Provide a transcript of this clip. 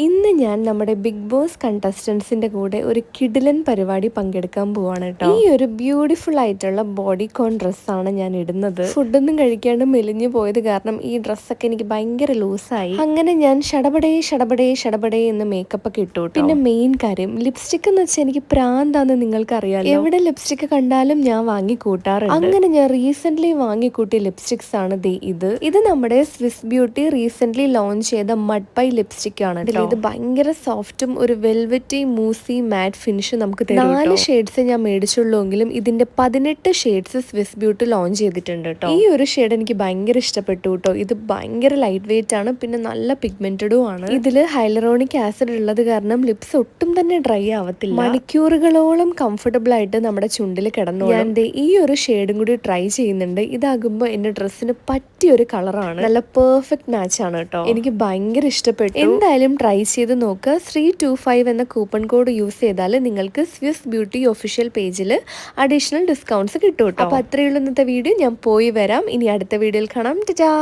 ഇന്ന് ഞാൻ നമ്മുടെ ബിഗ് ബോസ് കണ്ടസ്റ്റൻസിന്റെ കൂടെ ഒരു കിടിലൻ പരിപാടി പങ്കെടുക്കാൻ പോവാണ് കേട്ടോ. ഈ ഒരു ബ്യൂട്ടിഫുൾ ആയിട്ടുള്ള ബോഡികോൺ ഡ്രസ്സാണ് ഞാൻ ഇടുന്നത്. ഫുഡൊന്നും കഴിക്കാണ്ട് മെലിഞ്ഞു പോയത് കാരണം ഈ ഡ്രസ്സൊക്കെ എനിക്ക് ഭയങ്കര ലൂസായി. അങ്ങനെ ഞാൻ ഷടപടേ എന്ന് മേക്കപ്പ് ഒക്കെ ഇട്ടു. പിന്നെ മെയിൻ കാര്യം ലിപ്സ്റ്റിക് എന്ന് വെച്ചാൽ എനിക്ക് പ്രാന്താന്ന് നിങ്ങൾക്ക് അറിയാലോ. എവിടെ ലിപ്സ്റ്റിക് കണ്ടാലും ഞാൻ വാങ്ങി കൂട്ടാറുണ്ട്. അങ്ങനെ ഞാൻ റീസെന്റ് വാങ്ങിക്കൂട്ടിയ ലിപ്സ്റ്റിക്സ് ആണ് ഇത് നമ്മുടെ സ്വിസ് ബ്യൂട്ടി റീസെന്റ് ലോഞ്ച് ചെയ്ത മഡ് പൈ ലിപ്സ്റ്റിക് ആണ്. ഇത് ഭയങ്കര സോഫ്റ്റും ഒരു വെൽവെറ്റി മൂസി മാറ്റ് ഫിനിഷ് നമുക്ക് തരും. 4 ഷെയ്ഡ്സ് ഞാൻ മേടിച്ചുള്ളൂങ്കിലും ഇതിന്റെ 18 ഷെയ്ഡ്സ് സ്വിസ് ബ്യൂട്ടി ലോഞ്ച് ചെയ്തിട്ടുണ്ട് കേട്ടോ. ഈ ഒരു ഷെയ്ഡ് എനിക്ക് ഭയങ്കര ഇഷ്ടപ്പെട്ടു കേട്ടോ. ഇത് ഭയങ്കര ലൈറ്റ് വെയിറ്റ് ആണ്, പിന്നെ നല്ല പിഗ്മെന്റഡും ആണ്. ഇതില് ഹൈലറോണിക് ആസിഡ് ഉള്ളത് കാരണം ലിപ്സ് ഒട്ടും തന്നെ ഡ്രൈ ആവത്തില്ല. മണിക്കൂറുകളോളം കംഫർട്ടബിൾ ആയിട്ട് നമ്മുടെ ചുണ്ടിൽ കിടന്നു. ഞാൻ ഈ ഒരു ഷെയ്ഡും കൂടി ട്രൈ ചെയ്യുന്നുണ്ട്. ഇതാകുമ്പോൾ എന്റെ ഡ്രസ്സിന് പറ്റിയ ഒരു കളറാണ്, നല്ല പെർഫെക്റ്റ് മാച്ച് ആണ് കേട്ടോ. എനിക്ക് ഭയങ്കര ഇഷ്ടപ്പെട്ടു. എന്തായാലും ട്രൈ ചെയ്ത് നോക്കുക. 325 എന്ന കൂപ്പൺ കോഡ് യൂസ് ചെയ്താൽ നിങ്ങൾക്ക് സ്വിസ് ബ്യൂട്ടി ഒഫീഷ്യൽ പേജിൽ അഡീഷണൽ ഡിസ്കൗണ്ട്സ് കിട്ടും കേട്ടോ. അപ്പോൾ അത്രയുള്ള ഇന്നത്തെ വീഡിയോ. ഞാൻ പോയി വരാം. ഇനി അടുത്ത വീഡിയോയിൽ കാണാം. ടാറ്റാ.